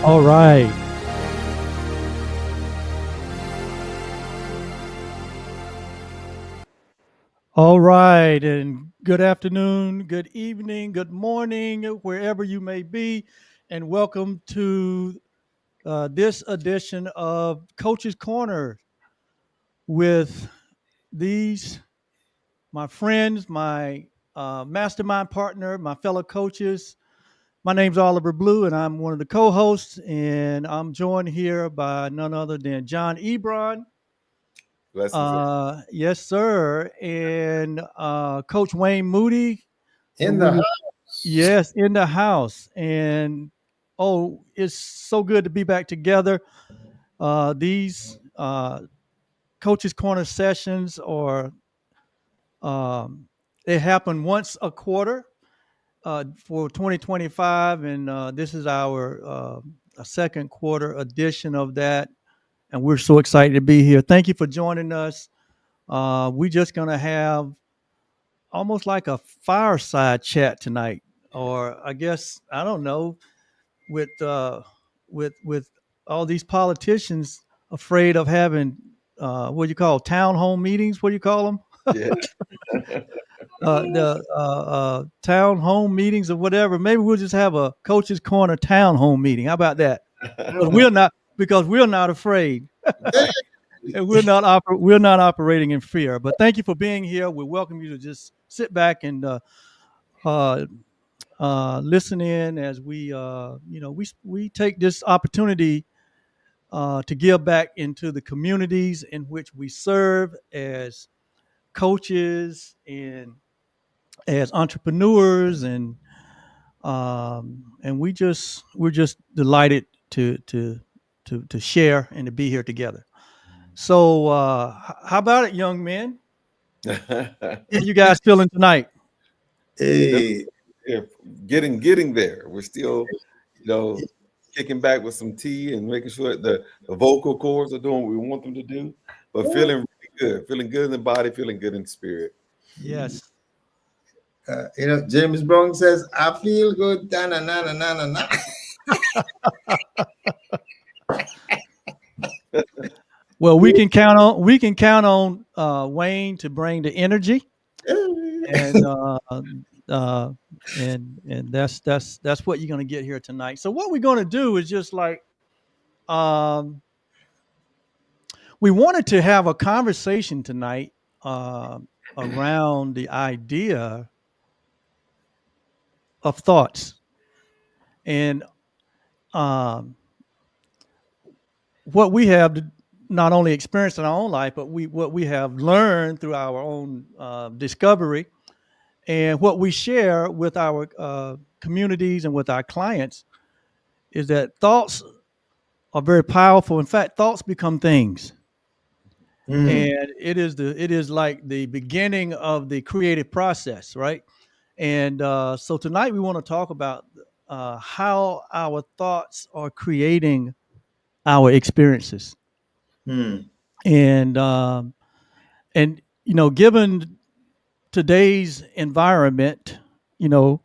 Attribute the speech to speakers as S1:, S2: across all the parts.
S1: All right. All right. And good afternoon, good evening, good morning, wherever you may be. And welcome to this edition of Coach's Corner with these, my friends, my mastermind partner, my fellow coaches. My name's Oliver Blue, and I'm one of the co hosts. And I'm joined here by none other than John Ebron.
S2: Blessings.
S1: Yes, sir. And Coach Wayne Moody.
S2: In
S1: We
S2: the
S1: will,
S2: house.
S1: yes, in the house. And oh, it's so good to be back together. These Coaches Corner sessions are um, they happen once a quarter for 2025, and this is our second quarter edition of that. And we're so excited to be here. Thank you for joining us. We're just gonna have almost like a fireside chat tonight, or I guess I don't know, with with all these politicians afraid of having what do you call town home meetings? What do you call them?
S2: Yeah.
S1: The town home meetings or whatever. Maybe we'll just have a coach's corner town home meeting. How about that? Because we're not afraid. And we're not operating in fear. But thank you for being here. We welcome you to just sit back and uh, listen in as we take this opportunity to give back into the communities in which we serve as coaches and as entrepreneurs, and we're just delighted to share and to be here together. So, how about it, young men? How you guys feeling tonight?
S2: Still,
S3: Hey,
S2: yeah, getting there. We're still, kicking back with some tea and making sure that the vocal cords are doing what we want them to do, but feeling really good, feeling good in the body, feeling good in spirit.
S1: Yes.
S3: James Brown says, "I feel good." Na na na na na na.
S1: Well, we can count on Wayne to bring the energy, and uh, and that's what you're going to get here tonight. So what we're going to do is just like um, we wanted to have a conversation tonight uh, around the idea of thoughts and um, what we have not only experienced in our own life, but what we have learned through our own discovery and what we share with our communities and with our clients is that thoughts are very powerful. In fact, thoughts become things,
S3: Hmm.
S1: and it is like the beginning of the creative process, right? And so tonight we want to talk about how our thoughts are creating our experiences,
S3: Hmm.
S1: and given today's environment, you know,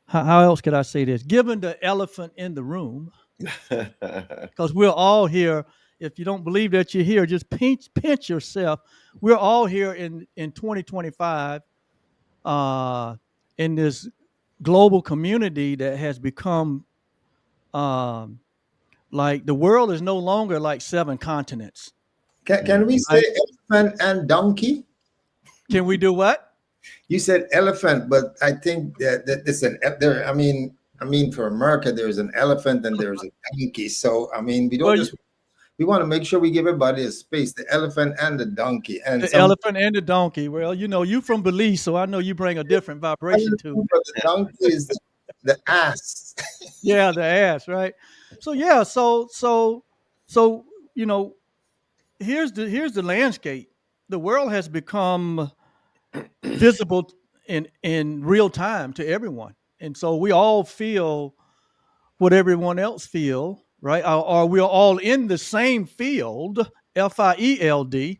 S1: how else could I say this? Given the elephant in the room, because we're all here. If you don't believe that you're here, just pinch yourself. We're all here in 2025 uh, in this global community that has become um, like the world is no longer like seven continents,
S3: Can we say
S1: right?
S3: elephant and donkey?
S1: Can we do what?
S3: You said elephant, but I think that there's an there. I mean, for America, there's an elephant and there's a donkey. So I mean, we don't
S1: Well,
S3: just we want to make sure we give everybody a space. The elephant and the donkey, and
S1: the
S3: some
S1: elephant and the donkey. Well, you from Belize, so I know you bring a different vibration to it.
S3: but the donkey is the ass.
S1: Yeah, the ass, right? So yeah, so you know, here's the landscape. The world has become visible in real time to everyone, and so we all feel what everyone else feel, right? Or we're all in the same field, FIELD.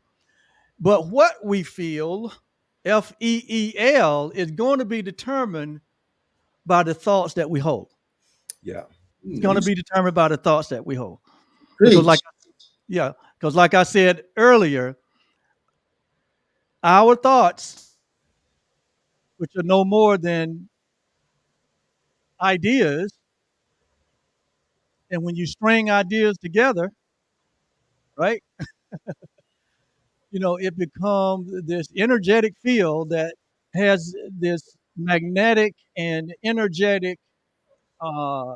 S1: But what we feel, FEEL, is going to be determined by the thoughts that we hold.
S2: Yeah.
S1: It's going to be determined by the thoughts that we hold.
S3: Preach.
S1: Because like I said earlier, our thoughts, which are no more than ideas, and when you string ideas together, right, it becomes this energetic field that has this magnetic and energetic uh,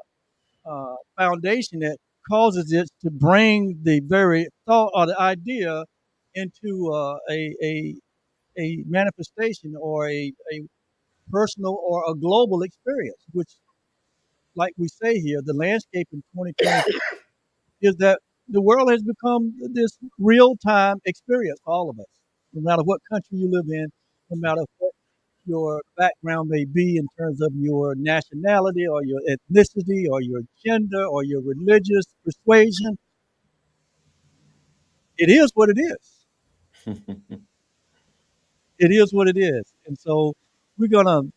S1: foundation that causes it to bring the very thought or the idea into a manifestation or a personal or a global experience, which, like we say here, the landscape in 2020 is that the world has become this real-time experience for all of us, no matter what country you live in, no matter what your background may be in terms of your nationality or your ethnicity or your gender or your religious persuasion. It is what it is. It is what it is. And so we're going to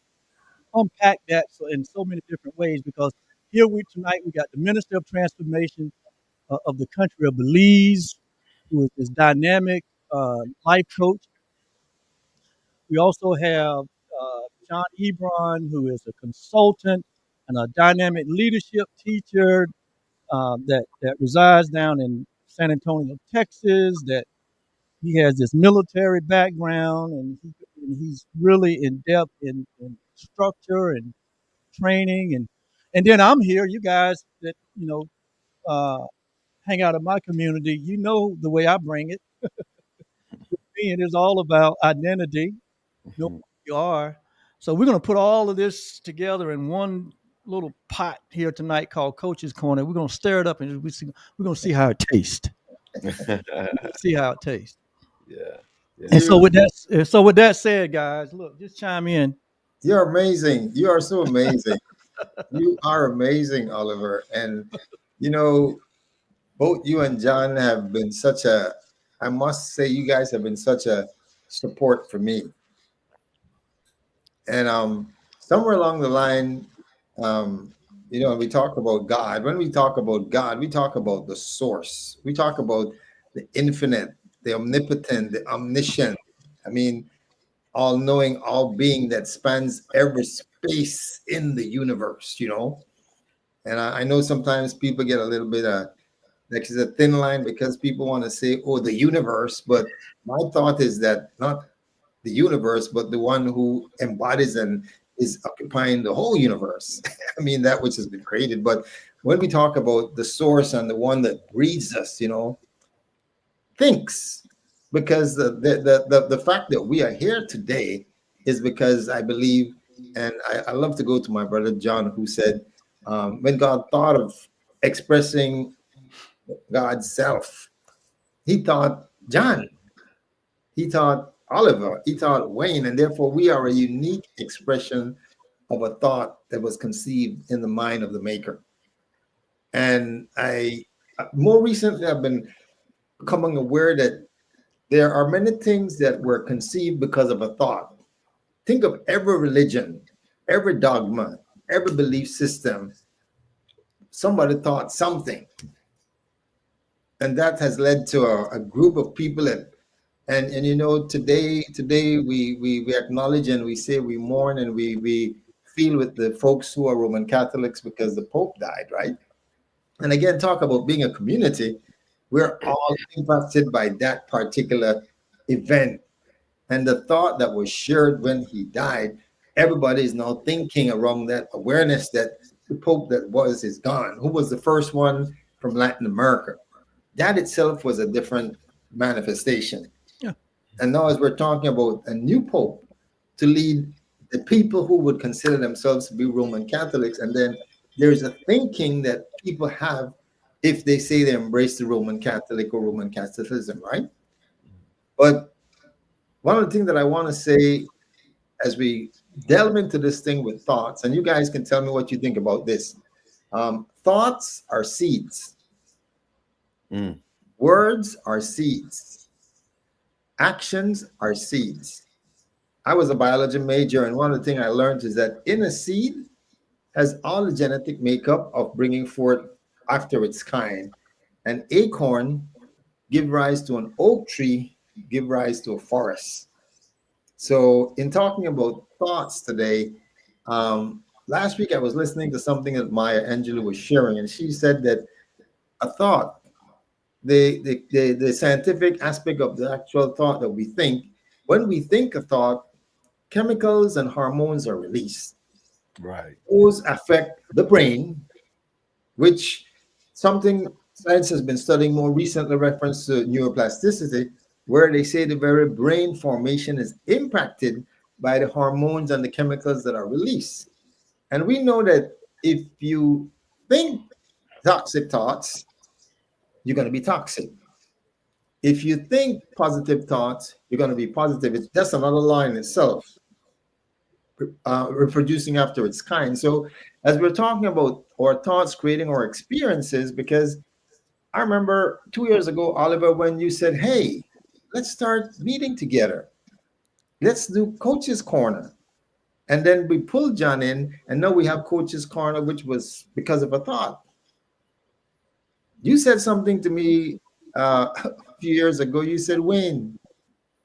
S1: unpack that in so many different ways, because here tonight we got the Minister of Transformation of the country of Belize, who is this dynamic life coach. We also have John Ebron, who is a consultant and a dynamic leadership teacher that resides down in San Antonio, Texas. That he has this military background, and he's really in depth in structure and training, and then I'm here. You guys that uh, hang out in my community, the way I bring it. Me, it is all about identity. Know who you are. So we're going to put all of this together in one little pot here tonight called Coach's Corner. We're going to stir it up and we're going to see how it tastes. See how it tastes.
S2: Yeah.
S1: And so with that said, guys, look, just chime in.
S3: You're amazing. You are so amazing. You are amazing, Oliver. And both you and John have been I must say, you guys have been such a support for me. And somewhere along the line, we talk about God. When we talk about God, we talk about the source. We talk about the infinite, the omnipotent, the omniscient. I mean, all knowing, all being that spans every space in the universe, And I know sometimes people get a little bit like it's a thin line, because people want to say, oh, the universe. But my thought is that not the universe, but the one who embodies and is occupying the whole universe. I mean, that which has been created. But when we talk about the source and the one that breeds us, thinks, because the fact that we are here today is because I believe, and I love to go to my brother John, who said, when God thought of expressing God's self, he thought John, he thought Oliver, he thought Wayne, and therefore we are a unique expression of a thought that was conceived in the mind of the maker. And more recently, I've been becoming aware that there are many things that were conceived because of a thought. Think of every religion, every dogma, every belief system. Somebody thought something. And that has led to a group of people today we acknowledge and we say we mourn and we feel with the folks who are Roman Catholics because the Pope died, right? And again, talk about being a community. We're all impacted by that particular event. And the thought that was shared when he died, everybody is now thinking around that awareness that the Pope that was is gone. Who was the first one from Latin America? That itself was a different manifestation.
S1: Yeah.
S3: And now as we're talking about a new Pope to lead the people who would consider themselves to be Roman Catholics, and then there's a thinking that people have if they say they embrace the Roman Catholic or Roman Catholicism, right? But one of the things that I want to say as we delve into this thing with thoughts, and you guys can tell me what you think about this. Thoughts are seeds. Words are seeds. Actions are seeds. I was a biology major, and one of the things I learned is that in a seed, has all the genetic makeup of bringing forth after its kind. An acorn give rise to an oak tree, give rise to a forest. So, in talking about thoughts today, last week I was listening to something that Maya Angelou was sharing, and she said that a thought, the scientific aspect of the actual thought that we think, when we think a thought, chemicals and hormones are released.
S2: Right.
S3: Those affect the brain, which something science has been studying more recently, reference to neuroplasticity, where they say the very brain formation is impacted by the hormones and the chemicals that are released. And we know that if you think toxic thoughts, you're going to be toxic. If you think positive thoughts, you're going to be positive. It's just another law in itself, reproducing after its kind. So, as we're talking about our thoughts creating our experiences, because I remember 2 years ago, Oliver, when you said, "Hey, let's start meeting together. Let's do Coach's Corner." And then we pulled John in, and now we have Coach's Corner, which was because of a thought. You said something to me a few years ago. You said, "Wayne,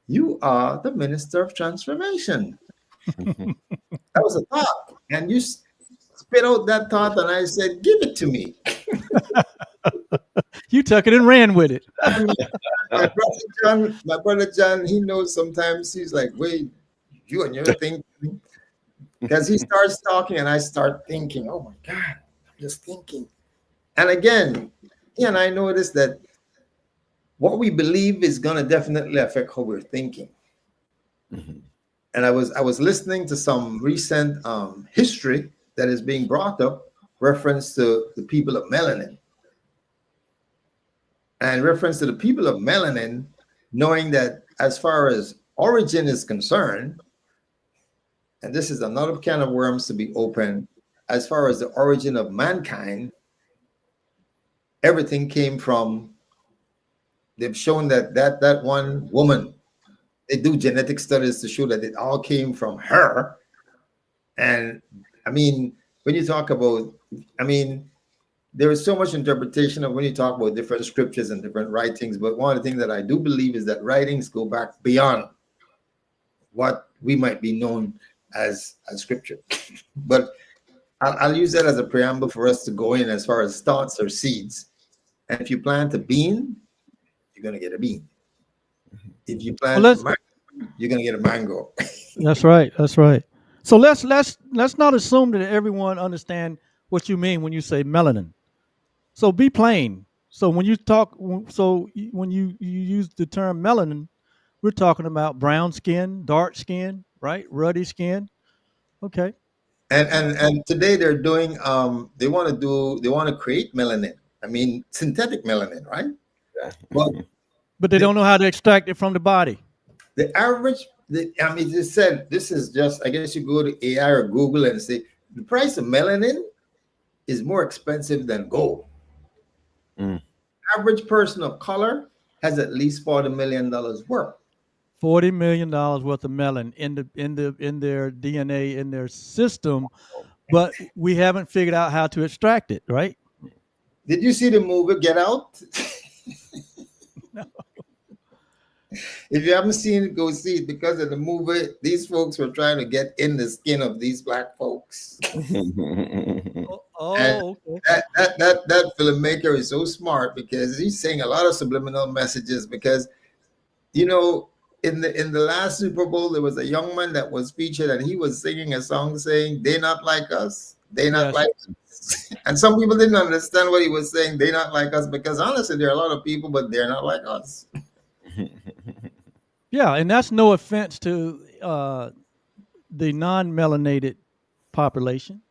S3: you are the minister of transformation." That was a thought. And you spit out that thought, and I said, "Give it to me."
S1: You took it and ran with it.
S3: My brother John, he knows sometimes he's like, "Wait, you and your thing," because he starts talking and I start thinking, "Oh my God, I'm just thinking." And again, he and I noticed that what we believe is going to definitely affect how we're thinking.
S2: Mhm.
S3: And I was listening to some recent history that is being brought up, reference to the people of melanin. And reference to the people of melanin, knowing that as far as origin is concerned, and this is another can of worms to be open, as far as the origin of mankind, everything came from, they've shown that one woman, they do genetic studies to show that it all came from her. And I mean, when you talk about, I mean, there is so much interpretation of when you talk about different scriptures and different writings. But one of the things that I do believe is that writings go back beyond what we might be known as scripture. But I'll use that as a preamble for us to go in as far as thoughts or seeds. And if you plant a bean, you're going to get a bean. If you plant a mango, you're going to get a mango.
S1: That's right. That's right. So let's not assume that everyone understand what you mean when you say melanin. So be plain. So when you talk, so when you use the term melanin, we're talking about brown skin, dark skin, right? Ruddy skin. Okay.
S3: And today they're doing they want to create melanin. I mean synthetic melanin, right?
S2: Yeah.
S3: Well,
S1: But they don't know how to extract it from the body.
S3: the average, I mean, just said this is just. I guess you go to AI or Google and say the price of melanin is more expensive than gold.
S2: Mm.
S3: Average person of color has at least $40 million worth.
S1: $40 million worth of melanin in their DNA, in their system, but we haven't figured out how to extract it, right?
S3: Did you see the movie Get Out?
S1: No.
S3: If you haven't seen it, go see it, because in the movie, these folks were trying to get in the skin of these black folks.
S1: Okay.
S3: That filmmaker is so smart because he's saying a lot of subliminal messages. Because you know, in the last Super Bowl, there was a young man that was featured, and he was singing a song saying, "They not like us, they not
S1: Yes.
S3: like us." And some people didn't understand what he was saying. They not like us, because honestly, there are a lot of people, but they're not like us.
S1: Yeah, and that's no offense to the non-melanated population.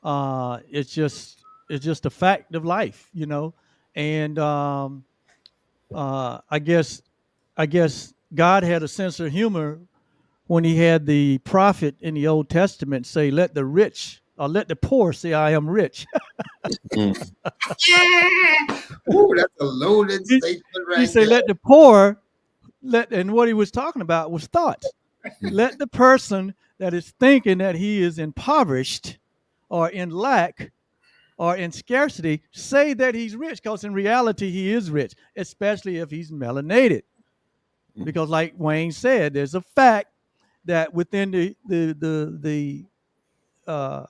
S1: It's just a fact of life, you know. And I guess God had a sense of humor when he had the prophet in the Old Testament say, "Let the rich or let the poor say, I am rich."
S3: Ooh, that's a loaded statement right
S1: He said,
S3: there.
S1: "Let the poor and what he was talking about was thoughts. Let the person that is thinking that he is impoverished or in lack or in scarcity say that he's rich, because in reality he is rich, especially if he's melanated. Because like Wayne said, there's a fact that within the uh,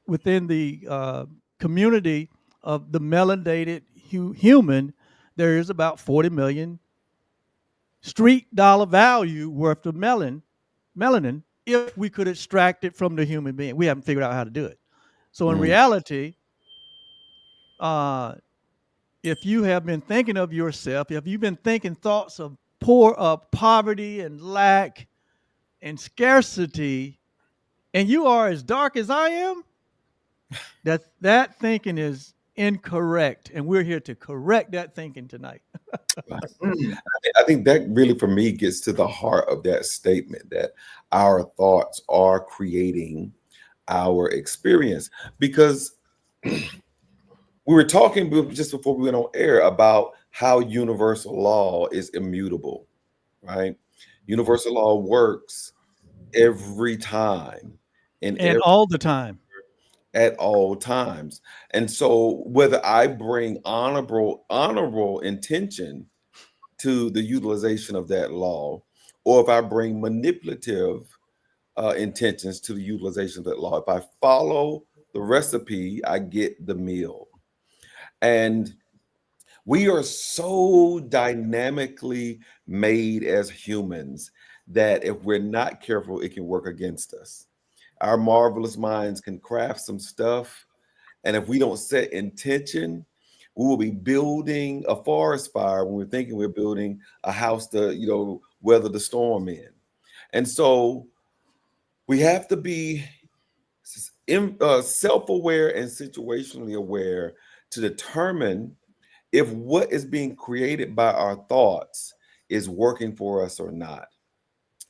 S1: within the community of the melanated human, there is about 40 million street dollar value worth of melanin if we could extract it from the human being. We haven't figured out how to do it. So in reality, if you have been thinking of yourself, if you've been thinking thoughts of poverty and lack and scarcity, and you are as dark as I am, that thinking is incorrect, and we're here to correct that thinking tonight.
S2: I think that really, for me, gets to the heart of that statement, that our thoughts are creating our experience. Because we were talking just before we went on air about how universal law is immutable, right? Universal law works every time
S1: And all the time.
S2: at all times. And so whether I bring honorable intention to the utilization of that law, or if I bring manipulative intentions to the utilization of that law, if I follow the recipe, I get the meal. And we are so dynamically made as humans that if we're not careful, it can work against us. Our marvelous minds can craft some stuff, and if we don't set intention, we will be building a forest fire when we're thinking we're building a house to, weather the storm in. And so we have to be self-aware and situationally aware to determine if what is being created by our thoughts is working for us or not.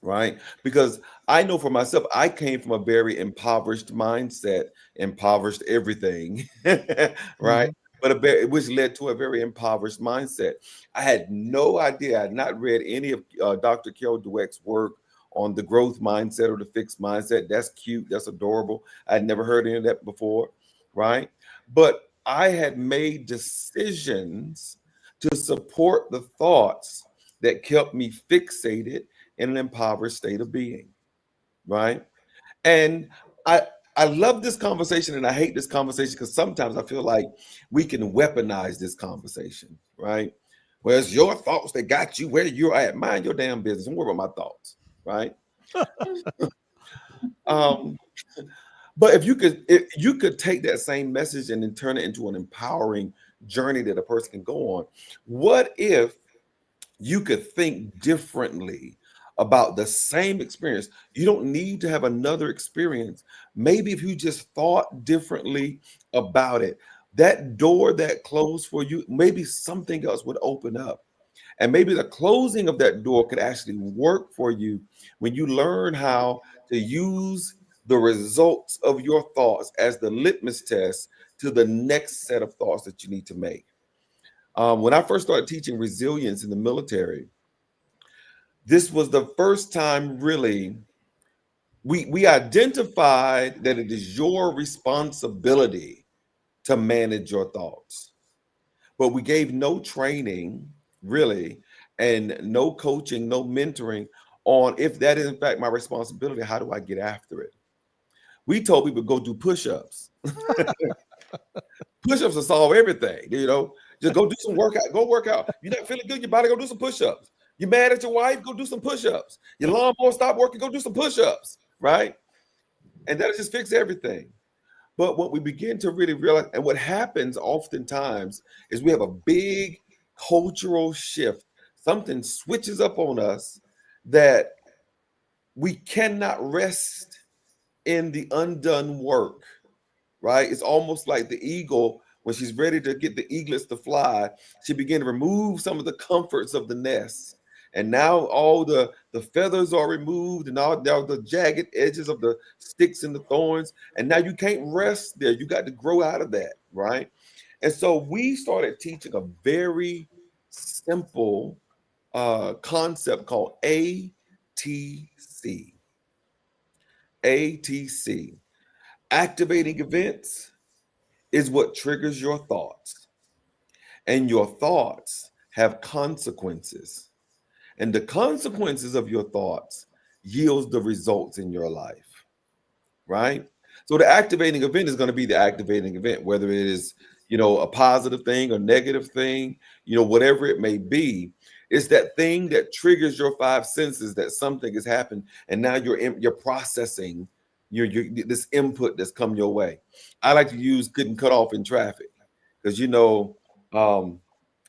S2: Right? Because I know for myself, I came from a very impoverished mindset, impoverished everything, right?
S1: Mhm.
S2: But which led to a very impoverished mindset. I had no idea. I had not read any of Dr. Carol Dweck's work on the growth mindset or the fixed mindset. That's cute. That's adorable. I'd never heard any of that before, right? But I had made decisions to support the thoughts that kept me fixated in an impoverished state of being, right? And I love this conversation and I hate this conversation because sometimes I feel like we can weaponize this conversation, right? Well, it's your thoughts that got you where you're at. Mind your damn business. Don't worry about my thoughts, right? But if you could take that same message and then turn it into an empowering journey that a person can go on, what if you could think differently about the same experience? You don't need to have another experience. Maybe if you just thought differently about it, that door that closed for you, maybe something else would open up. And maybe the closing of that door could actually work for you when you learn how to use the results of your thoughts as the litmus test to the next set of thoughts that you need to make. When I first started teaching resilience in the military, this was the first time really we identified that it is your responsibility to manage your thoughts. But we gave no training really, and no coaching, no mentoring on if that is in fact my responsibility, how do I get after it? We told people go do push-ups. Push-ups will solve everything, Just go do some workout. Go work out. You're not feeling good, your body, go do some push-ups. You're mad at your wife, go do some push-ups. Your lawnmower stop working, go do some push-ups, right? And that'll just fix everything. But what we begin to really realize, and what happens oftentimes, is we have a big cultural shift. Something switches up on us that we cannot rest in the undone work, right? It's almost like the eagle, when she's ready to get the eaglets to fly, she began to remove some of the comforts of the nest. And now all the feathers are removed and all the jagged edges of the sticks and the thorns. And now you can't rest there. You got to grow out of that, right? And so we started teaching a very simple concept called ATC. ATC. Activating events is what triggers your thoughts, and your thoughts have consequences, and the consequences of your thoughts yields the results in your life, right? So the activating event is going to be the activating event, whether it is, a positive thing or negative thing, whatever it may be. It's that thing that triggers your five senses, that something has happened, and now you're processing this input that's come your way. I like to use getting cut off in traffic, because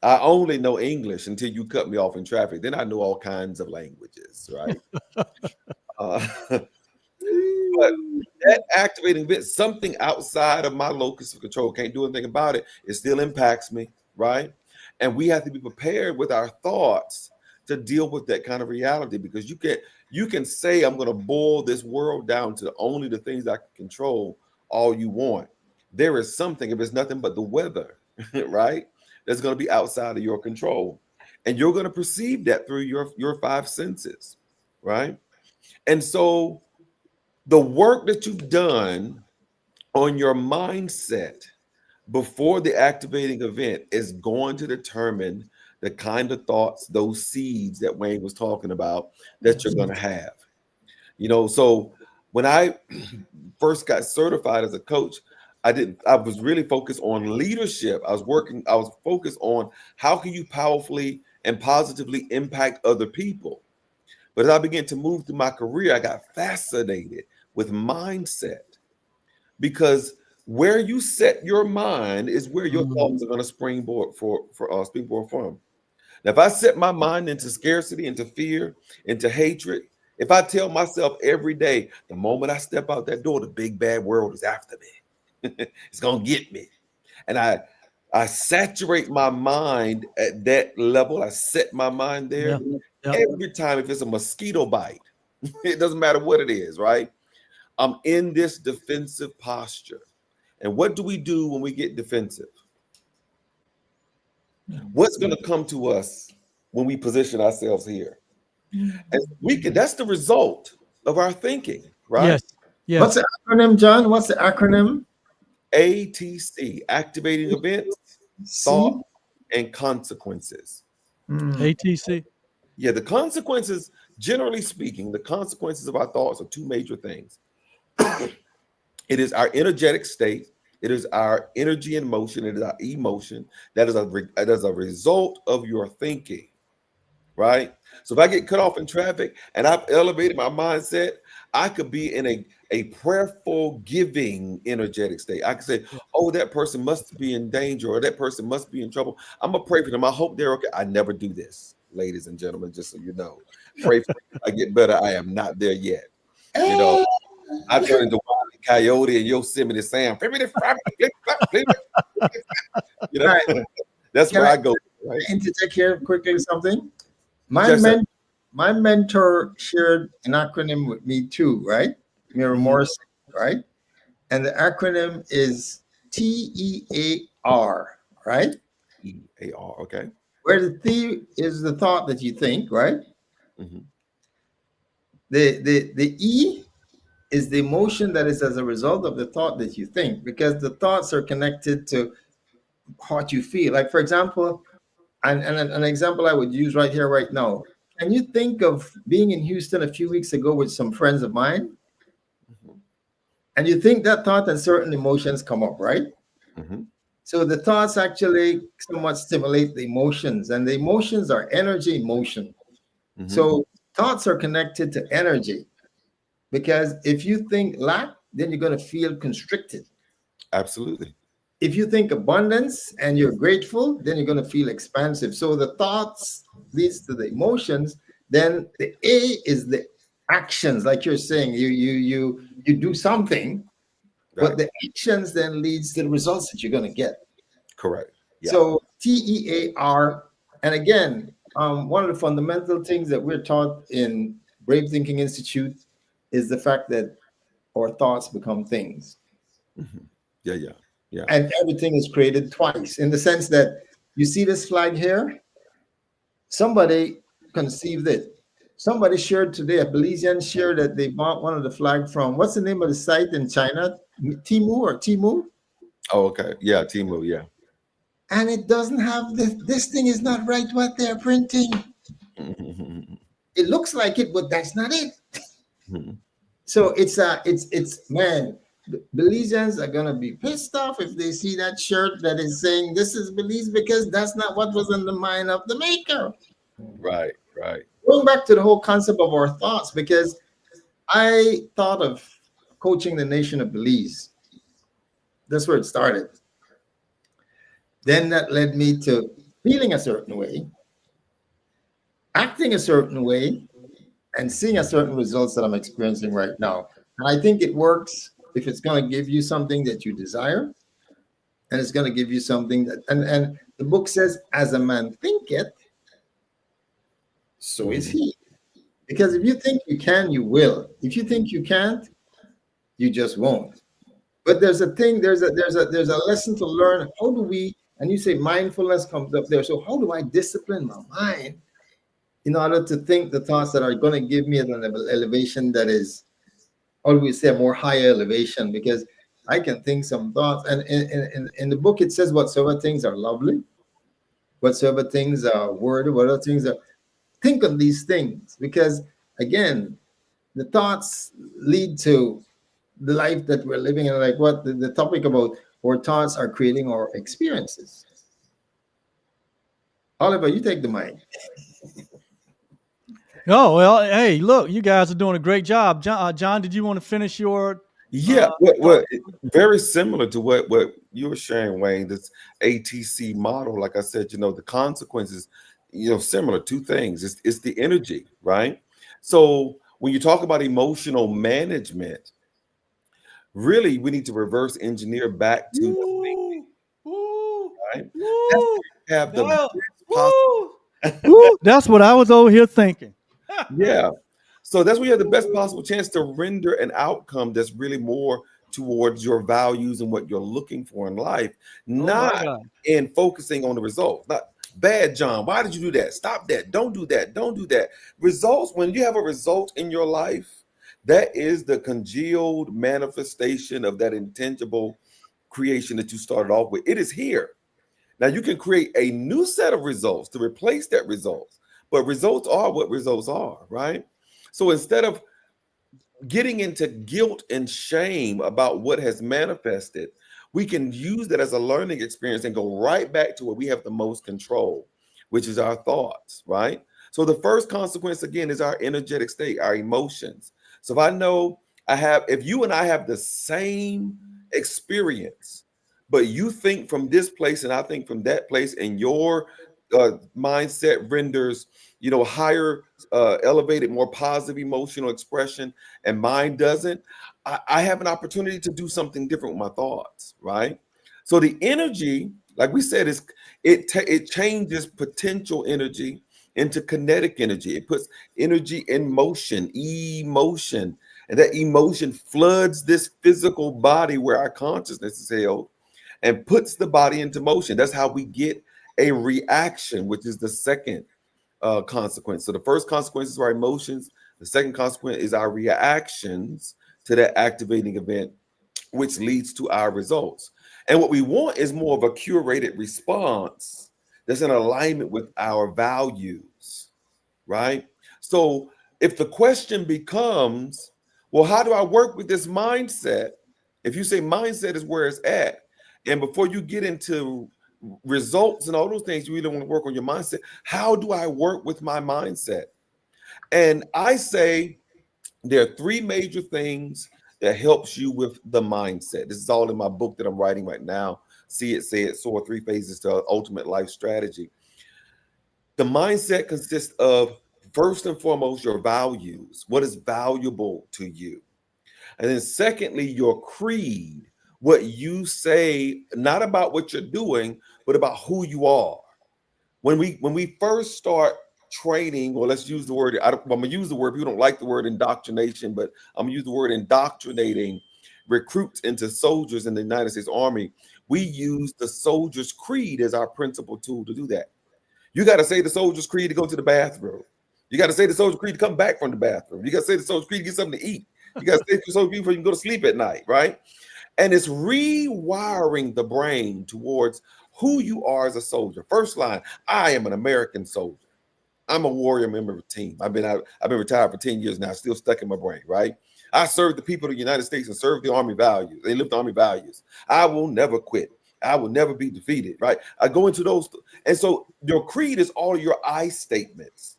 S2: I only know English until you cut me off in traffic. Then I know all kinds of languages, right? But that activating event, something outside of my locus of control, can't do anything about it. It still impacts me, right? And we have to be prepared with our thoughts to deal with that kind of reality, because you can say, I'm going to boil this world down to only the things I can control all you want. There is something, if it's nothing but the weather, right, that's going to be outside of your control. And you're going to perceive that through your five senses, right? And so the work that you've done on your mindset before the activating event is going to determine the kind of thoughts, those seeds that Wayne was talking about, that you're going to have. So when I first got certified as a coach, I was really focused on leadership. I was focused on how can you powerfully and positively impact other people. But as I began to move through my career, I got fascinated with mindset, because where you set your mind is where your thoughts are going to springboard from. Now, if I set my mind into scarcity, into fear, into hatred, if I tell myself every day, the moment I step out that door, the big bad world is after me, it's going to get me. And I saturate my mind at that level. I set my mind there.
S1: Yeah.
S2: Every time, if it's a mosquito bite, it doesn't matter what it is, right? I'm in this defensive posture. And what do we do when we get defensive? What's going to come to us when we position ourselves here? And that's the result of our thinking, right?
S1: Yes.
S3: What's the acronym, John? What's the acronym?
S2: ATC, activating events, thought, and consequences.
S1: ATC.
S2: Yeah, the consequences, generally speaking, the consequences of our thoughts are two major things. It is our energetic state. It is our energy in motion. It is our emotion. That is a result of your thinking, right? So if I get cut off in traffic and I've elevated my mindset, I could be in a prayerful, giving, energetic state. I could say, oh, that person must be in danger, or that person must be in trouble. I'm going to pray for them. I hope they're okay. I never do this, ladies and gentlemen, just so you know. Pray for me. I get better. I am not there yet. I turn into Wile E. Coyote and Yosemite Sam. That's where I go. Right?
S3: Interject here quickly something. My mentor shared an acronym with me too, right? Mira Morrison, right? And the acronym is TEAR, right?
S2: EAR, okay.
S3: Where the T is the thought that you think, right?
S2: Mm-hmm.
S3: The E is the emotion that is as a result of the thought that you think, because the thoughts are connected to what you feel. Like, for example, and an example I would use right here, right now. Can you think of being in Houston a few weeks ago with some friends of mine?
S2: Mm-hmm.
S3: And you think that thought and certain emotions come up, right?
S2: Mm-hmm.
S3: So the thoughts actually somewhat stimulate the emotions, and the emotions are energy in motion. Mm-hmm. So thoughts are connected to energy, because if you think lack, then you're going to feel constricted.
S2: Absolutely.
S3: If you think abundance and you're grateful, then you're going to feel expansive. So the thoughts leads to the emotions. Then the A is the actions, like you're saying. You do something, right, but the actions then leads to the results that you're going to get.
S2: Correct. Yeah.
S3: So TEAR, and again, one of the fundamental things that we're taught in Brave Thinking Institute is the fact that our thoughts become things.
S2: Mm-hmm. Yeah.
S3: And everything is created twice, in the sense that you see this flag here. Somebody conceived it. Somebody shared today, a Belizean shared that they bought one of the flag from, what's the name of the site in China? Timu,
S2: Oh, okay. Yeah, Timu, yeah.
S3: and it doesn't have this thing is not right what they're printing. It looks like it, but that's not it. So it's man, Belizeans are gonna be pissed off if they see that shirt that is saying this is Belize, because that's not what was in the mind of the maker.
S2: Right, right.
S3: Going back to the whole concept of our thoughts, because I thought of coaching the nation of Belize. That's where it started. Then that led me to feeling a certain way, acting a certain way, and seeing a certain results that I'm experiencing right now. And I think it works if it's going to give you something that you desire, and it's going to give you something that, and the book says, as a man thinketh, so is he. Because if you think you can, you will. If you think you can't, you just won't. But there's a thing, there's a lesson to learn. How do we, and you say mindfulness comes up there. So how do I discipline my mind in order to think the thoughts that are going to give me an elevation that is, or we say a more higher elevation? Because I can think some thoughts, and in the book it says whatsoever things are lovely, whatsoever things are worthy, whatever things are, think of these things, because again, the thoughts lead to the life that we're living in. Like what the topic about our thoughts are creating our experiences. Oliver, you take the mic.
S1: Oh, well, hey, look, you guys are doing a great job. John, did you want to finish your?
S2: Yeah, what very similar to what you were sharing, Wayne. This ATC model, like I said, the consequences, similar. Two things. It's the energy, right? So when you talk about emotional management, really we need to reverse engineer back to the thinking, right? That's where you have the best possible.
S1: That's what I was over here thinking.
S2: Yeah. So that's where you have the best possible chance to render an outcome that's really more towards your values and what you're looking for in life, not in focusing on the results. Not bad, John. Why did you do that? Stop that. Don't do that. Don't do that. Results, when you have a result in your life, that is the congealed manifestation of that intangible creation that you started off with. It is here. Now you can create a new set of results to replace that results, but results are what results are, right? So instead of getting into guilt and shame about what has manifested, we can use that as a learning experience and go right back to where we have the most control, which is our thoughts, right? So the first consequence, again, is our energetic state, our emotions. So if I know if you and I have the same experience, but you think from this place and I think from that place, and your mindset renders higher, elevated, more positive emotional expression, and mine doesn't, I have an opportunity to do something different with my thoughts, right? So the energy, like we said, it changes potential energy into kinetic energy. It puts energy in motion, emotion, and that emotion floods this physical body where our consciousness is held and puts the body into motion. That's how we get a reaction, which is the second consequence. So the first consequence is our emotions. The second consequence is our reactions to that activating event, which leads to our results. And what we want is more of a curated response that's in alignment with our values, right? So if the question becomes, well, how do I work with this mindset? If you say mindset is where it's at, and before you get into results and all those things, you really want to work on your mindset. How do I work with my mindset? And I say there are three major things that helps you with the mindset. This is all in my book that I'm writing right now. See It, Say It, Soar: 3 Phases to Ultimate Life Strategy. The mindset consists of, first and foremost, your values. What is valuable to you? And then secondly, your creed. What you say, not about what you're doing, but about who you are. When we first start training, or let's use the word, I'm gonna use the word, people don't like the word indoctrination, but I'm gonna use the word indoctrinating recruits into soldiers in the United States Army. We use the soldier's creed as our principal tool to do that. You got to say the soldier's creed to go to the bathroom. You got to say the soldier's creed to come back from the bathroom. You got to say the soldier's creed to get something to eat. You got to say the soldier's creed before you can go to sleep at night, right? And it's rewiring the brain towards who you are as a soldier. First line, I am an American soldier. I'm a warrior member of a team. I've been retired for 10 years now, still stuck in my brain, right? I serve the people of the United States and serve the Army values. They live the Army values. I will never quit. I will never be defeated, right? I go into those. And so your creed is all your I statements.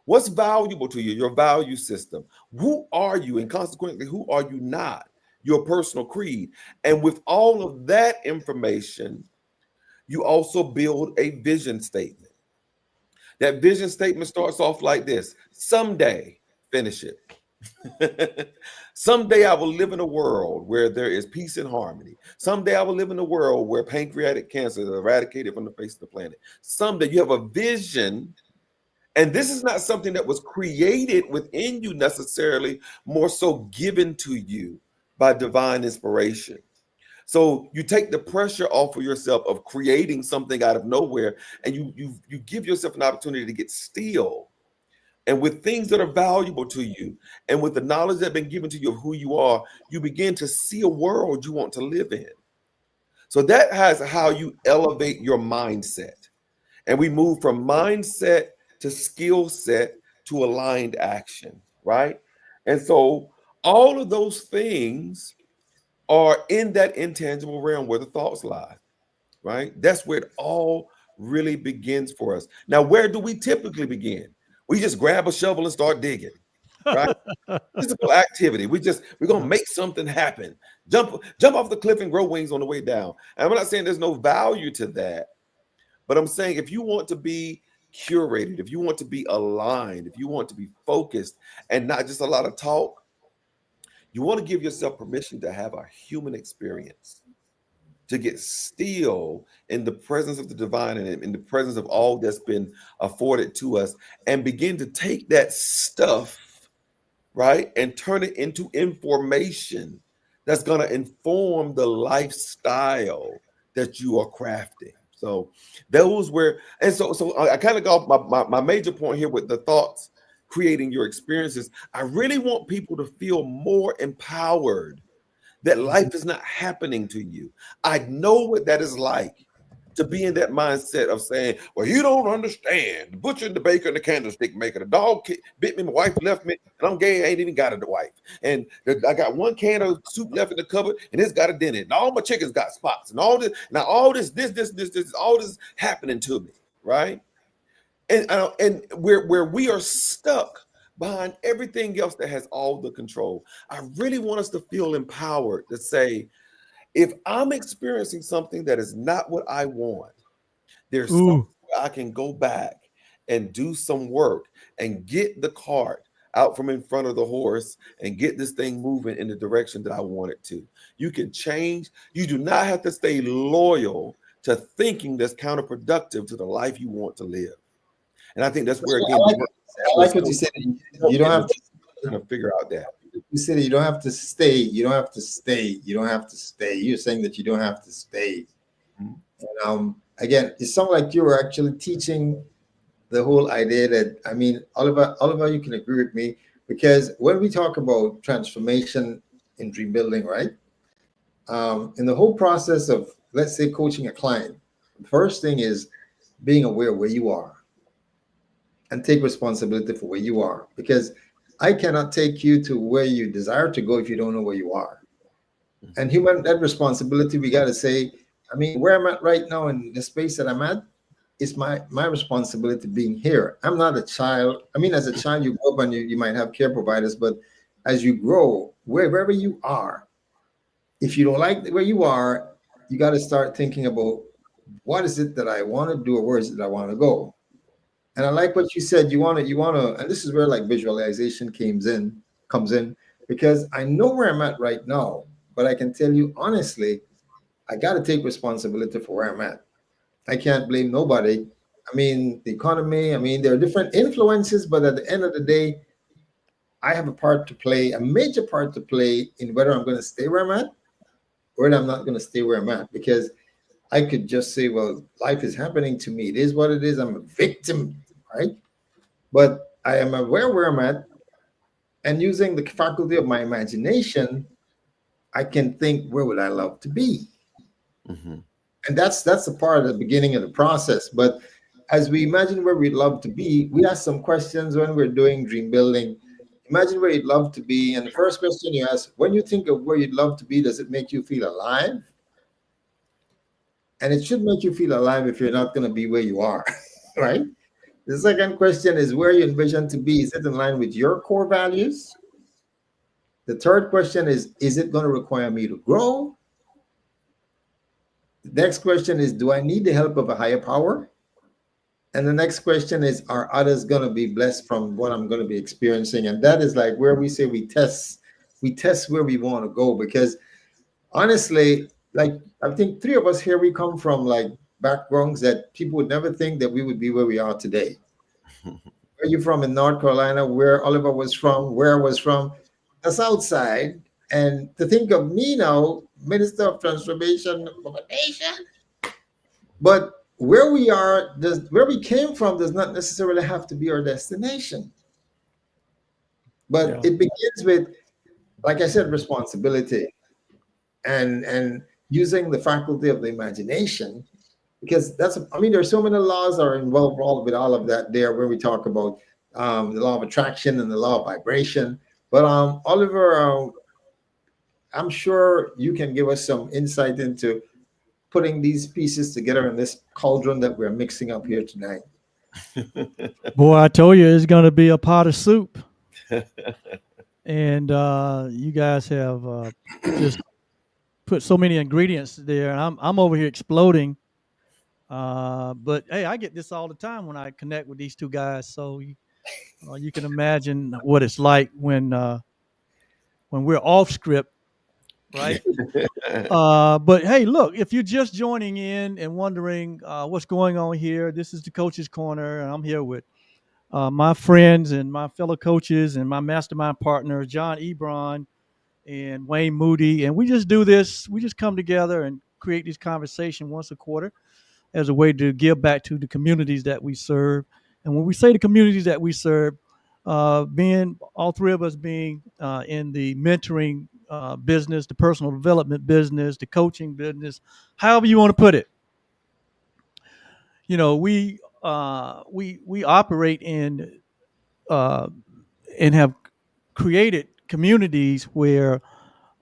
S2: What's valuable to you? Your value system. Who are you? And consequently, who are you not? Your personal creed. And with all of that information, you also build a vision statement. That vision statement starts off like this: someday, finish it. Someday I will live in a world where there is peace and harmony. Someday I will live in a world where pancreatic cancer is eradicated from the face of the planet. Someday you have a vision, and this is not something that was created within you necessarily, more so given to you by divine inspiration. So you take the pressure off of yourself of creating something out of nowhere, and you give yourself an opportunity to get still. And with things that are valuable to you, and with the knowledge that has been given to you of who you are, you begin to see a world you want to live in. So that has how you elevate your mindset. And we move from mindset to skill set to aligned action, right? And so all of those things are in that intangible realm where the thoughts lie, right? That's where it all really begins for us. Now, where do we typically begin? We just grab a shovel and start digging, right? Physical activity. We're gonna make something happen. Jump off the cliff and grow wings on the way down. And I'm not saying there's no value to that, but I'm saying if you want to be curated, if you want to be aligned, if you want to be focused and not just a lot of talk, you want to give yourself permission to have a human experience, to get still in the presence of the divine and in the presence of all that's been afforded to us, and begin to take that stuff, right, and turn it into information that's going to inform the lifestyle that you are crafting. So those were, and so I kind of got my major point here with the thoughts creating your experiences. I really want people to feel more empowered that life is not happening to you. I know what that is like, to be in that mindset of saying, well, you don't understand. The butcher and the baker and the candlestick maker, the dog bit me, my wife left me, and I'm gay, I ain't even got a wife. And I got one can of soup left in the cupboard, and it's got a dent in it. And all my chickens got spots, and all this, now all this all this happening to me, right? And where we are stuck behind everything else that has all the control. I really want us to feel empowered to say, if I'm experiencing something that is not what I want, there's something I can go back and do some work and get the cart out from in front of the horse and get this thing moving in the direction that I want it to. You can change. You do not have to stay loyal to thinking that's counterproductive to the life you want to live. And I think that's where, again,
S3: I like what you said. You don't have to
S2: kind of figure out that.
S3: You said you don't have to stay. You don't have to stay. You don't have to stay. You're saying that you don't have to stay. Mm-hmm. And again, it sounds like you were actually teaching the whole idea that, I mean, Oliver, you can agree with me, because when we talk about transformation in dream building, right? In the whole process of, let's say, coaching a client, the first thing is being aware where you are and take responsibility for where you are, because I cannot take you to where you desire to go if you don't know where you are. And that responsibility, we got to say, I mean, where I'm at right now in the space that I'm at, it's my responsibility being here. I'm not a child. I mean, as a child, you grow up and you might have care providers, but as you grow, wherever you are, if you don't like where you are, you got to start thinking about, what is it that I want to do, or where is it that I want to go? And I like what you said. You want to, and this is where like visualization comes in, because I know where I'm at right now, but I can tell you honestly, I got to take responsibility for where I'm at. I can't blame nobody. I mean, the economy, I mean, there are different influences, but at the end of the day, I have a part to play, a major part to play in whether I'm going to stay where I'm at or whether I'm not going to stay where I'm at, because I could just say, well, life is happening to me. It is what it is. I'm a victim, right? But I am aware where I'm at, and using the faculty of my imagination, I can think, where would I love to be?
S2: Mm-hmm.
S3: And that's the part of the beginning of the process. But as we imagine where we'd love to be, we ask some questions when we're doing dream building. Imagine where you'd love to be. And the first question you ask, when you think of where you'd love to be, does it make you feel alive? And it should make you feel alive if you're not going to be where you are, right? The second question is, where you envision to be, is it in line with your core values? The third question is it going to require me to grow? The next question is, do I need the help of a higher power? And the next question is, are others going to be blessed from what I'm going to be experiencing? And that is like where we say we test where we want to go. Because honestly, like, I think three of us here, we come from like backgrounds that people would never think that we would be where we are today. Where are you from in North Carolina? Where Oliver was from, where I was from, the South Side. And to think of me now, Minister of Transformation of a Nation. But where we are, where we came from does not necessarily have to be our destination. But
S1: Yeah.
S3: it begins with, like I said, responsibility and using the faculty of the imagination, because there's so many laws are involved with all of that there, where we talk about the law of attraction and the law of vibration. But Oliver, I'm sure you can give us some insight into putting these pieces together in this cauldron that we're mixing up here tonight.
S1: Boy, I told you it's going to be a pot of soup. And you guys have just put so many ingredients there, and I'm over here exploding. But hey, I get this all the time when I connect with these two guys. So you can imagine what it's like when we're off script, right? But hey, look, if you're just joining in and wondering what's going on here, this is the Coach's Corner, and I'm here with my friends and my fellow coaches and my mastermind partner, John Ebron and Wayne Moody. And we just do this. We just come together and create this conversation once a quarter as a way to give back to the communities that we serve. And when we say the communities that we serve, being all three of us being in the mentoring business, the personal development business, the coaching business, however you want to put it. You know, we operate in and have created communities where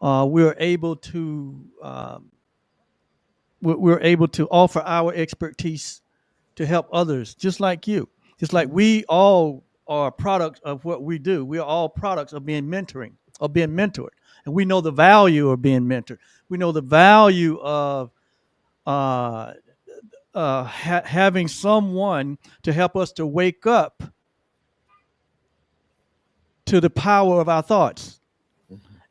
S1: we're able to offer our expertise to help others, just like you, just like we all are products of what we do. We are all products of being mentored, and we know the value of being mentored. We know the value of having someone to help us to wake up to the power of our thoughts,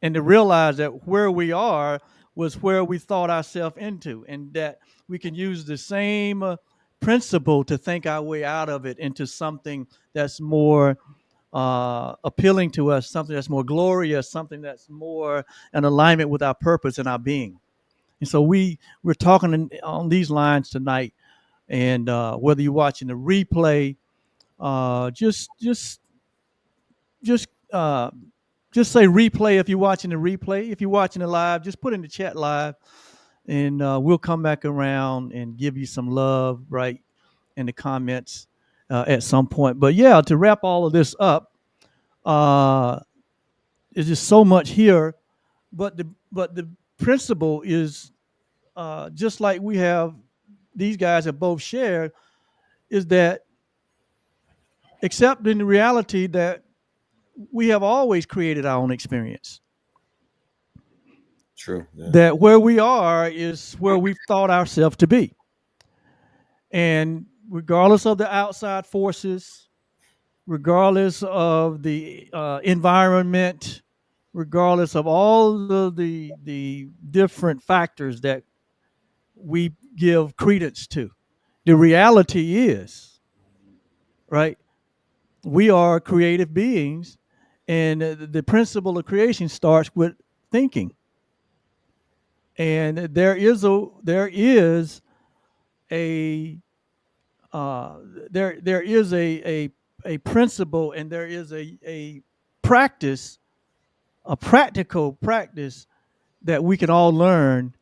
S1: and to realize that where we are was where we thought ourselves into, and that we can use the same principle to think our way out of it into something that's more appealing to us, something that's more glorious, something that's more in alignment with our purpose and our being. And so we're talking on these lines tonight. And whether you're watching the replay, just say replay if you're watching the replay. If you're watching it live, just put in the chat live, and we'll come back around and give you some love right in the comments at some point. But yeah, to wrap all of this up, there's just so much here, but the principle is just like these guys have both shared, is that accepting the reality that we have always created our own experience.
S2: True. Yeah.
S1: That where we are is where we've thought ourselves to be. And regardless of the outside forces, regardless of the environment, regardless of all of the different factors that we give credence to, the reality is, right, we are creative beings, and the principle of creation starts with thinking. And there is a principle, and there is a practice, a practical practice that we can all learn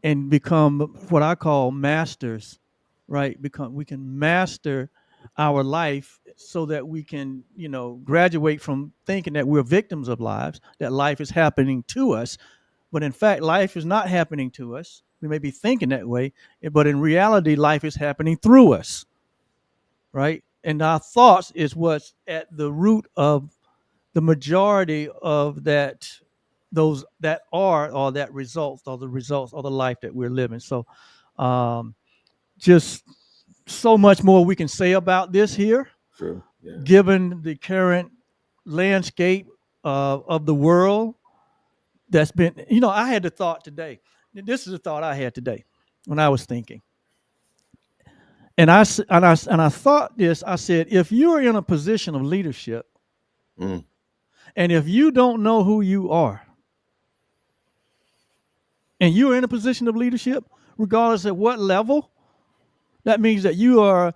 S1: and become what I call masters, right? We can master our life so that we can, graduate from thinking that we're victims of lives, that life is happening to us. But in fact, life is not happening to us. We may be thinking that way, but in reality, life is happening through us, right? And our thoughts is what's at the root of the majority of those that are or that results or the results of the life that we're living. So um, just so much more we can say about this here,
S2: True. Yeah.
S1: given the current landscape of the world that's been, I had the thought today. This is a thought I had today when I was thinking. And I thought this, I said, if you're in a position of leadership
S2: Mm.
S1: and if you don't know who you are, and you're in a position of leadership, regardless of what level, that means that you are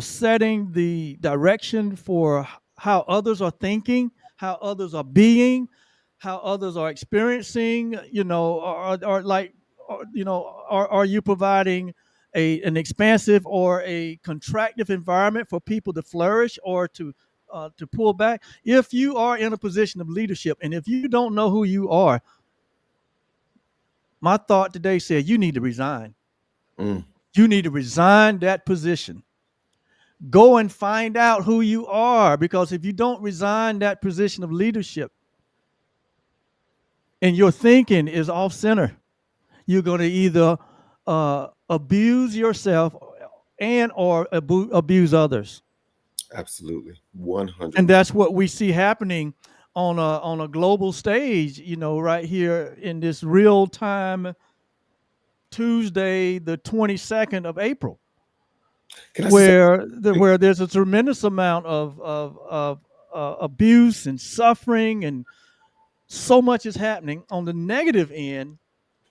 S1: setting the direction for how others are thinking, how others are being, how others are experiencing. Are you providing an expansive or a contractive environment for people to flourish or to pull back? If you are in a position of leadership, and if you don't know who you are, my thought today said you need to resign.
S2: Mm.
S1: You need to resign that position. Go and find out who you are, because if you don't resign that position of leadership and your thinking is off center, you're going to either abuse yourself and or abuse others.
S2: Absolutely. 100.
S1: And that's what we see happening on a global stage, right here in this real time Tuesday, the 22nd of April.
S2: Can I say
S1: Where there's a tremendous amount of abuse and suffering, and so much is happening on the negative end,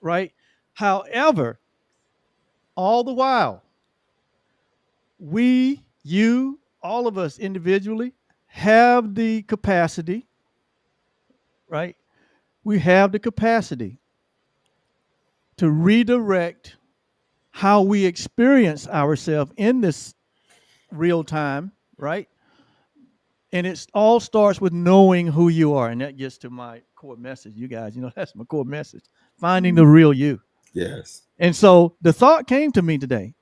S1: right? However, all the while, all of us individually have the capacity, right? We have the capacity to redirect how we experience ourselves in this real time, right? And it all starts with knowing who you are. And that gets to my core message, you guys. That's my core message, finding the real you.
S2: yes?
S1: And so the thought came to me today.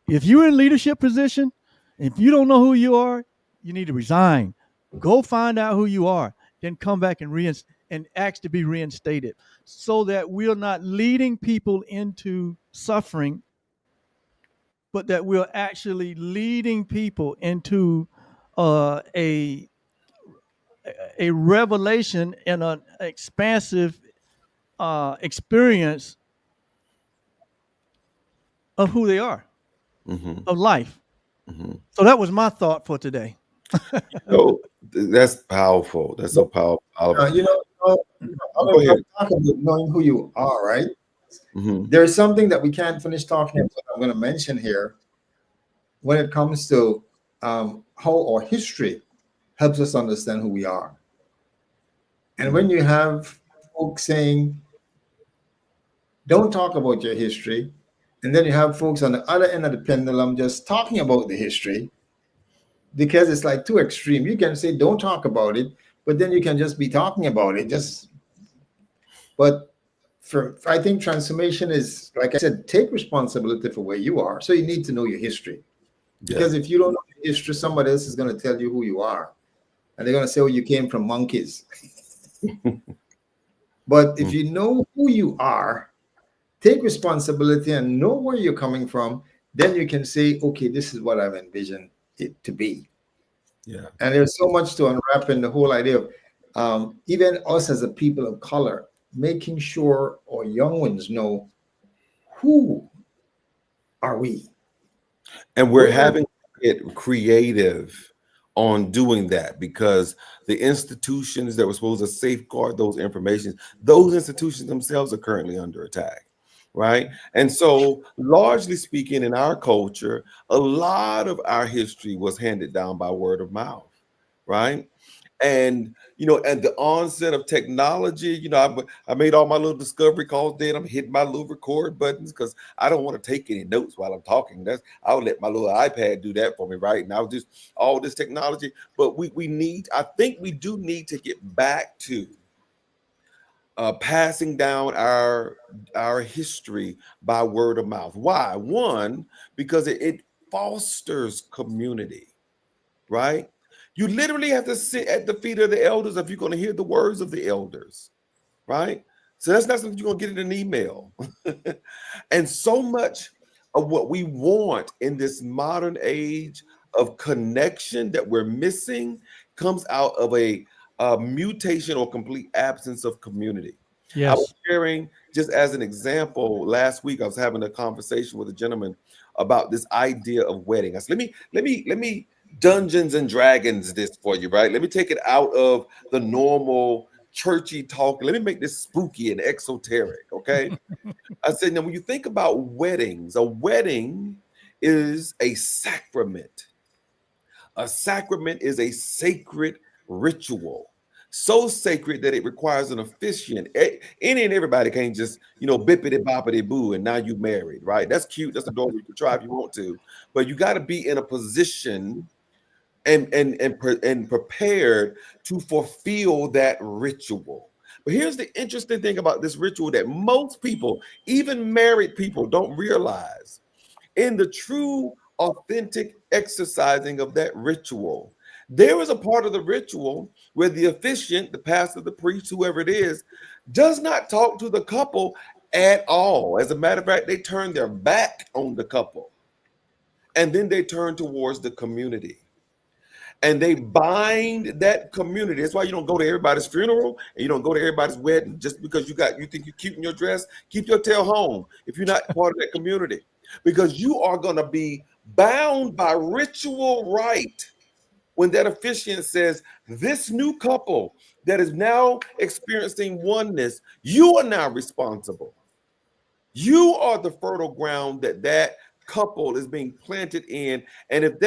S1: If you're in leadership position, if you don't know who you are, you need to resign. Go find out who you are, then come back and ask to be reinstated, so that we're not leading people into suffering, but that we're actually leading people into a revelation and an expansive experience of who they are,
S2: Mm-hmm.
S1: of life.
S2: Mm-hmm.
S1: So that was my thought for today.
S2: So that's powerful. That's so powerful.
S3: I'm
S2: Go ahead.
S3: talking about knowing who you are, right?
S2: Mm-hmm.
S3: There's something that we can't finish talking about. I'm going to mention here when it comes to how our history helps us understand who we are. And when you have folks saying, don't talk about your history, and then you have folks on the other end of the pendulum just talking about the history, because it's like too extreme. You can say, don't talk about it, but then you can just be talking about it. But I think transformation is, like I said, take responsibility for where you are. So you need to know your history.
S2: Yeah.
S3: Because if you don't know your history, somebody else is going to tell you who you are. And they're going to say, oh, you came from monkeys. But if you know who you are, take responsibility and know where you're coming from, then you can say, okay, this is what I've envisioned it to be.
S2: Yeah.
S3: And there's so much to unwrap in the whole idea of even us as a people of color, making sure our young ones know who are we.
S2: And we're having to get creative on doing that, because the institutions that were supposed to safeguard those information, those institutions themselves are currently under attack, right? And so, largely speaking, in our culture, a lot of our history was handed down by word of mouth, right? And at the onset of technology, I made all my little discovery calls. Then I'm hitting my little record buttons because I don't want to take any notes while I'm talking. I'll let my little iPad do that for me, right? Now just all this technology, but I think we do need to get back to passing down our history by word of mouth. Why? One, because it fosters community, right? You literally have to sit at the feet of the elders if you're going to hear the words of the elders, right? So that's not something you're going to get in an email. And so much of what we want in this modern age of connection that we're missing comes out of a mutation or complete absence of community. I was
S1: Yes.
S2: sharing, just as an example, last week I was having a conversation with a gentleman about this idea of wedding. I said, let me Dungeons and Dragons this for you, right? Let me take it out of the normal churchy talk. Let me make this spooky and exoteric, okay? I said, now when you think about weddings, a wedding is a sacrament. A sacrament is a sacred ritual, so sacred that it requires an officiant. Any and everybody can't just, bippity boppity boo, and now you married, right? That's cute. That's adorable. You can try if you want to, but you got to be in a position and prepared to fulfill that ritual. But here's the interesting thing about this ritual that most people, even married people, don't realize. In the true, authentic exercising of that ritual, there is a part of the ritual where the officiant, the pastor, the priest, whoever it is, does not talk to the couple at all. As a matter of fact, they turn their back on the couple and then they turn towards the community. And they bind that community. That's why you don't go to everybody's funeral and you don't go to everybody's wedding just because you think you're cute in your dress. Keep your tail home if you're not part of that community, because you are going to be bound by ritual right when that officiant says, this new couple that is now experiencing oneness, you are now responsible. You are the fertile ground that couple is being planted in. And if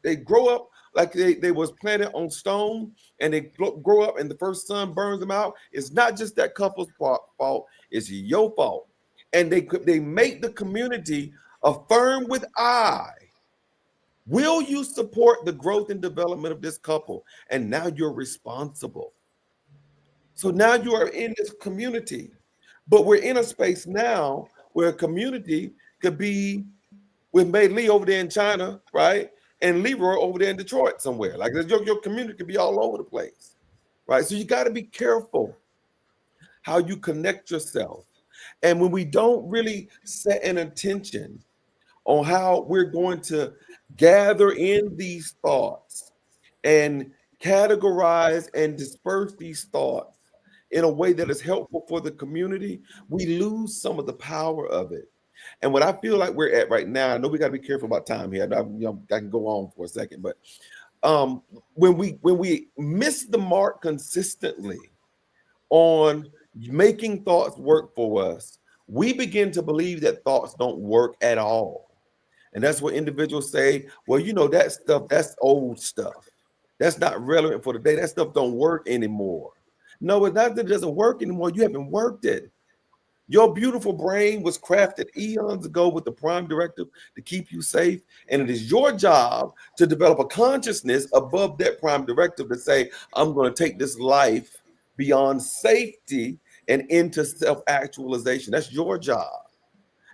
S2: they grow up like they was planted on stone and they grow up and the first sun burns them out, it's not just that couple's fault, it's your fault. And they make the community affirm with I. Will you support the growth and development of this couple? And now you're responsible. So now you are in this community. But we're in a space now where a community could be with Mei Lee over there in China, right? And Leroy over there in Detroit somewhere. Like your community could be all over the place, right? So you got to be careful how you connect yourself. And when we don't really set an intention on how we're going to gather in these thoughts and categorize and disperse these thoughts in a way that is helpful for the community, we lose some of the power of it. And what I feel like we're at right now, I know we got to be careful about time here. I can go on for a second, but when we miss the mark consistently on making thoughts work for us, we begin to believe that thoughts don't work at all. And that's what individuals say, well, that stuff, that's old stuff. That's not relevant for today. That stuff don't work anymore. No, it's not that it doesn't work anymore. You haven't worked it. Your beautiful brain was crafted eons ago with the prime directive to keep you safe. And it is your job to develop a consciousness above that prime directive to say, I'm going to take this life beyond safety and into self-actualization. That's your job.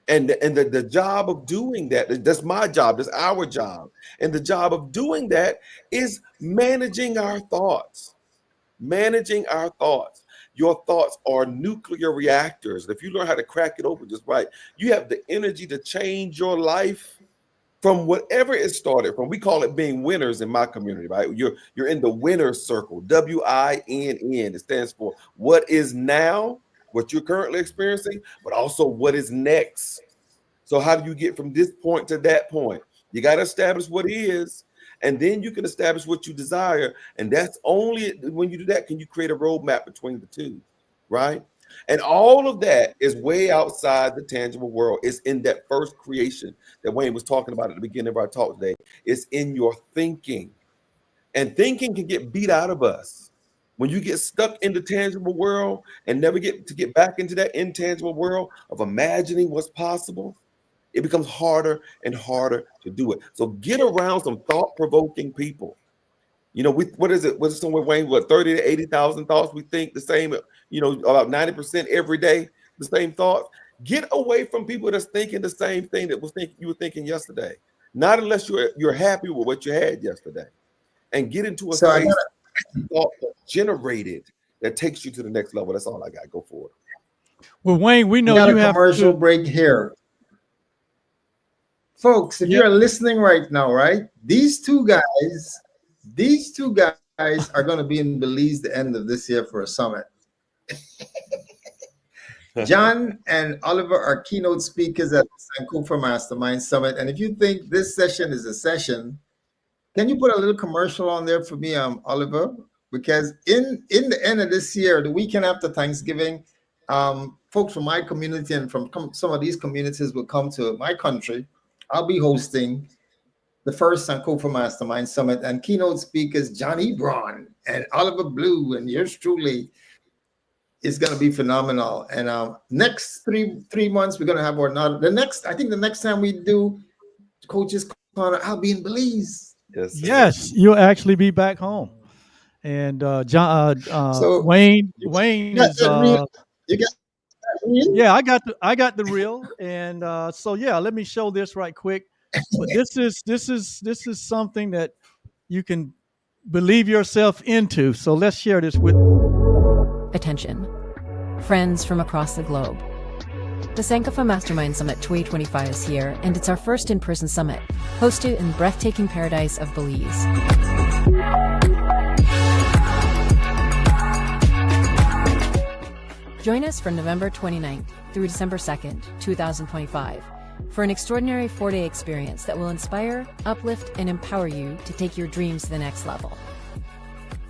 S2: And the job of doing that's my job, that's our job. And the job of doing that is managing our thoughts. Managing our thoughts. Your thoughts are nuclear reactors. If you learn how to crack it open just right, you have the energy to change your life from whatever it started from. We call it being winners in my community, right? You're in the winner circle, WINN. It stands for what is now, what you're currently experiencing, but also what is next. So how do you get from this point to that point? You got to establish what is, and then you can establish what you desire. And that's only when you do that can you create a roadmap between the two, right? And all of that is way outside the tangible world. It's in that first creation that Wayne was talking about at the beginning of our talk today. It's in your thinking. And thinking can get beat out of us. When you get stuck in the tangible world and never get back into that intangible world of imagining what's possible, it becomes harder and harder to do it. So get around some thought-provoking people. You know, what is it? What's somewhere, Wayne? What, 30 to 80,000 thoughts we think the same, you know, about 90% every day, the same thoughts. Get away from people that's thinking the same thing that you were thinking yesterday. Not unless you're happy with what you had yesterday. And get into a space thought generated that takes you to the next level. That's all I got. Go for it.
S1: Well, Wayne, we know
S3: got
S1: you
S3: a
S1: have
S3: commercial break here. Folks, if you're listening right now, right? These two guys are going to be in Belize the end of this year for a summit. John and Oliver are keynote speakers at the Sankofa Mastermind Summit. And if you think this session is a session, can you put a little commercial on there for me, Oliver? Because in the end of this year, the weekend after Thanksgiving, folks from my community and from some of these communities will come to my country. I'll be hosting the first Sankofa Mastermind Summit, and keynote speakers John Ebron and Oliver Blue and yours truly is going to be phenomenal. And next three months, we're going to have the next time we do Coach's Corner, I'll be in Belize.
S1: Yes, you'll actually be back home. And Wayne is yeah, I got the reel, and so yeah, let me show this right quick. But this is something that you can believe yourself into. So let's share this with.
S4: Attention, friends from across the globe. The Sankofa Mastermind Summit 2025 is here, and it's our first in-person summit, hosted in breathtaking paradise of Belize. Join us from November 29th through December 2nd, 2025, for an extraordinary 4-day experience that will inspire, uplift, and empower you to take your dreams to the next level.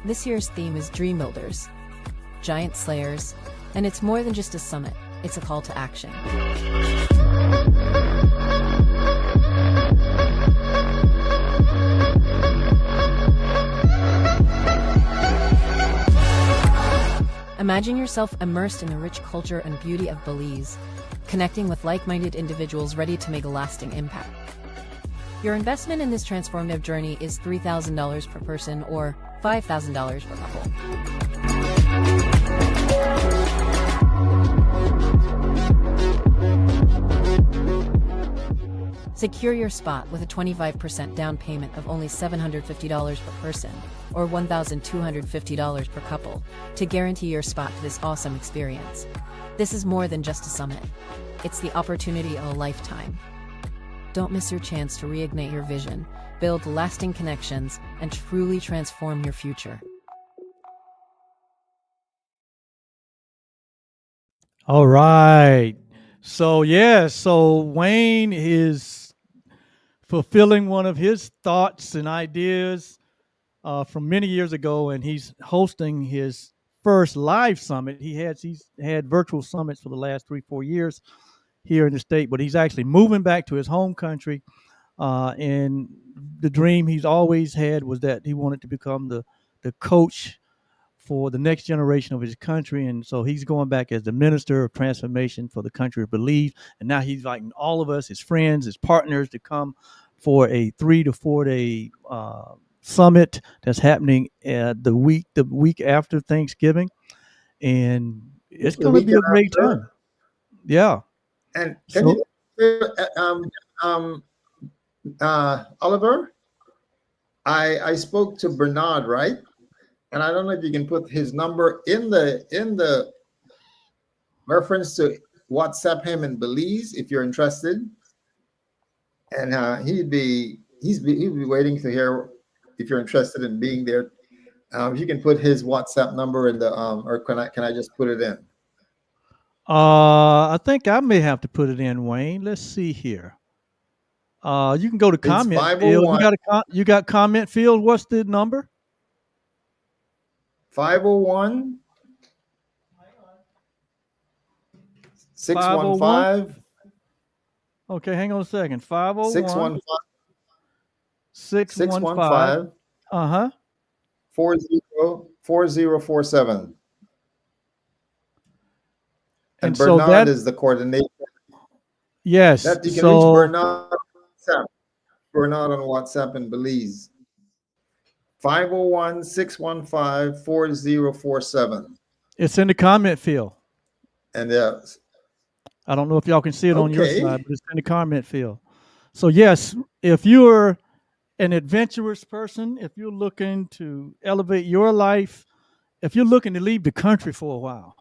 S4: This year's theme is Dream Builders, Giant Slayers, and it's more than just a summit, it's a call to action. Imagine yourself immersed in the rich culture and beauty of Belize, connecting with like-minded individuals ready to make a lasting impact. Your investment in this transformative journey is $3,000 per person or $5,000 per couple. Secure your spot with a 25% down payment of only $750 per person or $1,250 per couple to guarantee your spot to this awesome experience. This is more than just a summit. It's the opportunity of a lifetime. Don't miss your chance to reignite your vision, build lasting connections, and truly transform your future.
S1: All right. So Wayne is fulfilling one of his thoughts and ideas from many years ago, and he's hosting his first live summit. He's had virtual summits for the last 3-4 years here in the state, but he's actually moving back to his home country. And the dream he's always had was that he wanted to become the coach for the next generation of his country. And so he's going back as the minister of transformation for the country of Belize. And now he's inviting all of us, his friends, his partners, to come for a 3 to 4 day summit that's happening the week after Thanksgiving. And it's going to be a great time. Yeah.
S3: And can you, Oliver, I spoke to Bernard, right? And I don't know if you can put his number in the reference to WhatsApp him in Belize if you're interested. And he'd be waiting to hear if you're interested in being there. If you can put his WhatsApp number in the or can I just put it in?
S1: I think I may have to put it in, Wayne. Let's see here. You can go to comment field. You got comment field. What's the number?
S3: 501 615.
S1: Okay, hang on a second. 501
S3: 615.
S1: 615.
S3: 404047. And
S1: And so
S3: Bernard
S1: that,
S3: is the coordinator.
S1: yes.
S3: That you can reach
S1: So
S3: Bernard on WhatsApp. Bernard on WhatsApp in Belize. 501-615-4047.
S1: it's in the comment field.
S3: And
S1: I don't know if y'all can see it on your
S3: okay.
S1: side, but it's in the comment field. So yes, if you're an adventurous person, if you're looking to elevate your life, if you're looking to leave the country for a while,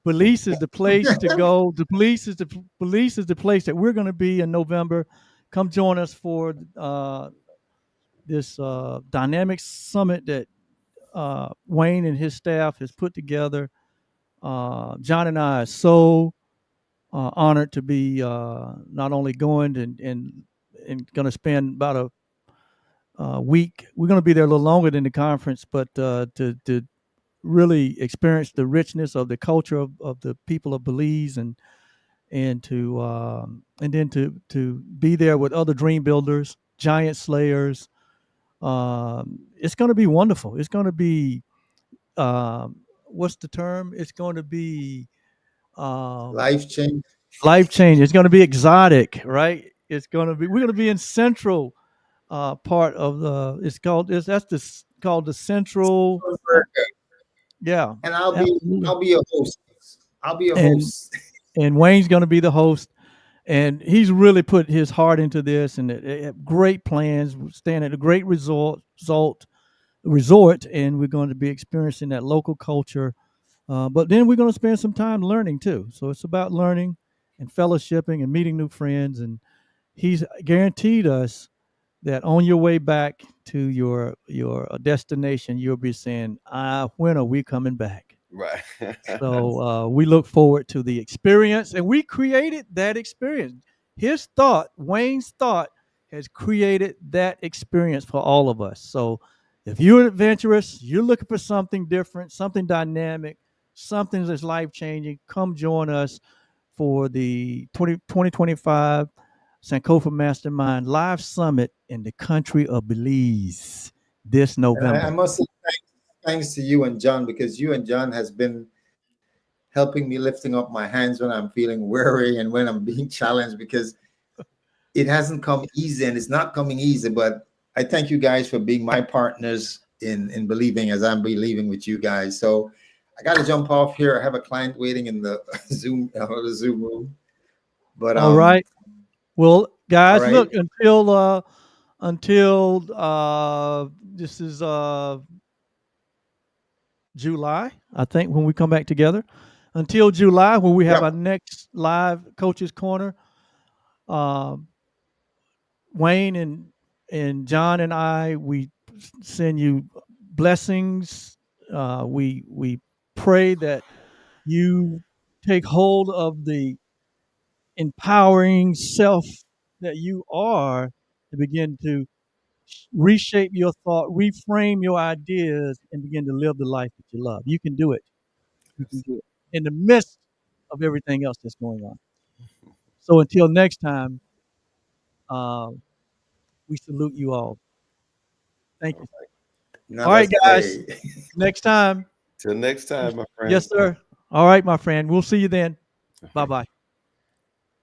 S1: Belize is the place to go. Belize is the place that we're going to be in November. Come join us for this dynamic summit that Wayne and his staff has put together. John and I are so honored to be not only going and going to spend about a week. We're going to be there a little longer than the conference, but to really experience the richness of the culture of the people of Belize and then to be there with other dream builders, giant slayers. It's going to be wonderful. It's going to be what's the term? It's going to be
S3: Life change.
S1: life changing. It's going to be exotic, right? We're going to be in central part of the. It's called called the central. Yeah,
S3: And I'll
S1: absolutely.
S3: be a host. I'll be a
S1: And
S3: host.
S1: and Wayne's going to be the host, and he's really put his heart into this, and great plans. We're staying at a great resort, and we're going to be experiencing that local culture. But then we're going to spend some time learning too. So it's about learning and fellowshipping and meeting new friends. And he's guaranteed us that on your way back to your destination, you'll be saying, when are we coming back?
S2: Right.
S1: So we look forward to the experience, and we created that experience. Wayne's thought, has created that experience for all of us. So if you're adventurous, you're looking for something different, something dynamic, something that's life changing, come join us for the 2025 Sankofa Mastermind Live Summit in the country of Belize this
S3: And I
S1: November.
S3: must say thanks to you and John, because you and John has been helping me lifting up my hands when I'm feeling weary and when I'm being challenged, because it hasn't come easy and it's not coming easy. But I thank you guys for being my partners in believing as I'm believing with you guys. So I got to jump off here. I have a client waiting in the Zoom room. But
S1: All right. Well, guys,
S3: all right.
S1: look, until this is July, I think, when we come back together. Until July, when we have our next live Coaches Corner, Wayne and John and I, we send you blessings. We pray that you take hold of the empowering self that you are to begin to reshape your thought, reframe your ideas, and begin to live the life that you love. You can do it. You can do it in the midst of everything else that's going on. So until next time, we salute you all. Thank you. All right, guys. Next time.
S2: Till next time, my friend.
S1: Yes, sir. All right, my friend. We'll see you then. Bye-bye.